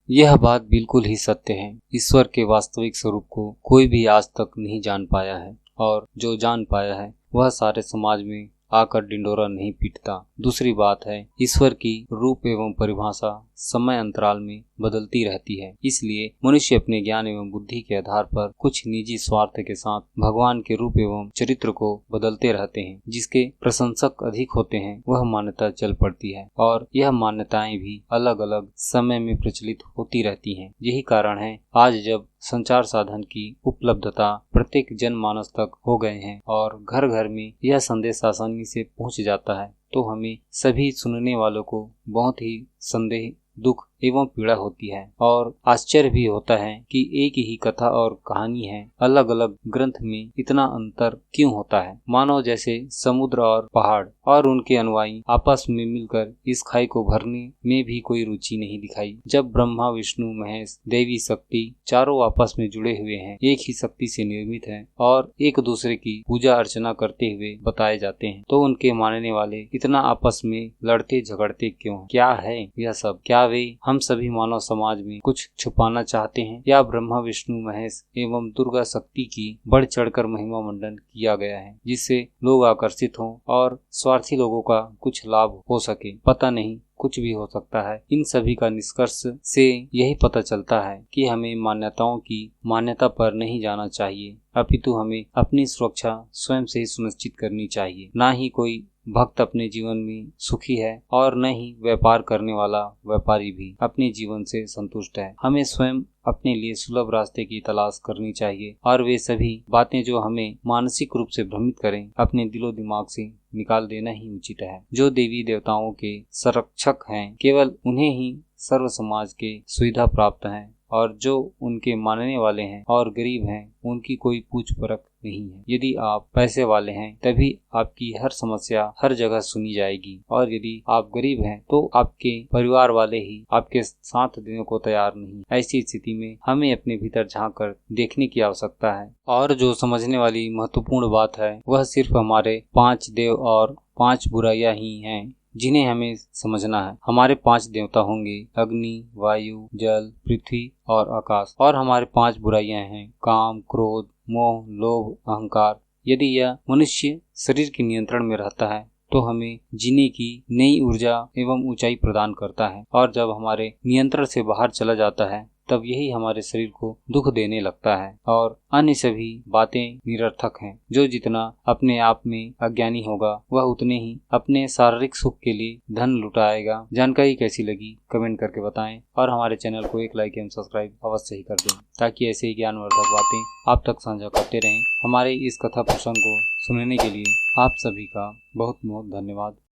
यह बात बिल्कुल ही सत्य है। ईश्वर के वास्तविक स्वरूप को कोई भी आज तक नहीं जान पाया है, और जो जान पाया है वह सारे समाज में आकर डिंडोरा नहीं पीटता। दूसरी बात है, ईश्वर की रूप एवं परिभाषा समय अंतराल में बदलती रहती है। इसलिए मनुष्य अपने ज्ञान एवं बुद्धि के आधार पर कुछ निजी स्वार्थ के साथ भगवान के रूप एवं चरित्र को बदलते रहते हैं। जिसके प्रशंसक अधिक होते हैं वह मान्यता चल पड़ती है, और यह मान्यताएं भी अलग अलग समय में प्रचलित होती रहती हैं। यही कारण है आज जब संचार साधन की उपलब्धता प्रत्येक जनमानस तक हो गए हैं और घर घर में यह संदेश आसानी से पहुंच जाता है, तो हमें सभी सुनने वालों को बहुत ही संदेह, दुख एवं पीड़ा होती है। और आश्चर्य भी होता है कि एक ही कथा और कहानी है, अलग अलग ग्रंथ में इतना अंतर क्यों होता है। मानो जैसे समुद्र और पहाड़ और उनके अनुयायी आपस में मिलकर इस खाई को भरने में भी कोई रुचि नहीं दिखाई। जब ब्रह्मा, विष्णु, महेश, देवी शक्ति चारों आपस में जुड़े हुए हैं, एक ही शक्ति से निर्मित हैं और एक दूसरे की पूजा अर्चना करते हुए बताए जाते हैं, तो उनके मानने वाले इतना आपस में लड़ते झगड़ते क्यों? क्या है यह सब? क्या वे हम सभी मानव समाज में कुछ छुपाना चाहते हैं, या ब्रह्मा, विष्णु, महेश एवं दुर्गा शक्ति की बढ़ चढ़कर महिमा मंडन किया गया है, जिससे लोग आकर्षित हों और स्वार्थी लोगों का कुछ लाभ हो सके? पता नहीं, कुछ भी हो सकता है। इन सभी का निष्कर्ष से यही पता चलता है कि हमें मान्यताओं की मान्यता पर नहीं जाना चाहिए, अपितु हमें अपनी सुरक्षा स्वयं से ही सुनिश्चित करनी चाहिए। ना ही कोई भक्त अपने जीवन में सुखी है और न ही व्यापार करने वाला व्यापारी भी अपने जीवन से संतुष्ट है। हमें स्वयं अपने लिए सुलभ रास्ते की तलाश करनी चाहिए, और वे सभी बातें जो हमें मानसिक रूप से भ्रमित करें, अपने दिलो दिमाग से निकाल देना ही उचित है। जो देवी देवताओं के संरक्षक हैं, केवल उन्हें ही सर्व समाज के सुविधा प्राप्त है, और जो उनके मानने वाले हैं और गरीब हैं उनकी कोई पूछ परख नहीं है। यदि आप पैसे वाले हैं तभी आपकी हर समस्या हर जगह सुनी जाएगी, और यदि आप गरीब हैं तो आपके परिवार वाले ही आपके साथ देने को तैयार नहीं। ऐसी स्थिति में हमें अपने भीतर झांक कर देखने की आवश्यकता है। और जो समझने वाली महत्वपूर्ण बात है वह सिर्फ हमारे 5 देव और 5 बुराइयां ही हैं जिन्हें हमें समझना है। हमारे 5 देवता होंगे अग्नि, वायु, जल, पृथ्वी और आकाश, और हमारे 5 बुराइयां हैं काम, क्रोध, मोह, लोभ, अहंकार। यदि यह मनुष्य शरीर के नियंत्रण में रहता है तो हमें जीने की नई ऊर्जा एवं ऊंचाई प्रदान करता है, और जब हमारे नियंत्रण से बाहर चला जाता है तब यही हमारे शरीर को दुख देने लगता है। और अन्य सभी बातें निरर्थक हैं। जो जितना अपने आप में अज्ञानी होगा वह उतने ही अपने शारीरिक सुख के लिए धन लुटाएगा। जानकारी कैसी लगी कमेंट करके बताएं, और हमारे चैनल को एक लाइक एवं सब्सक्राइब अवश्य ही कर दें, ताकि ऐसे ही ज्ञानवर्धक बातें आप तक साझा करते रहें। हमारे इस कथा प्रसंग को सुनने के लिए आप सभी का बहुत बहुत धन्यवाद।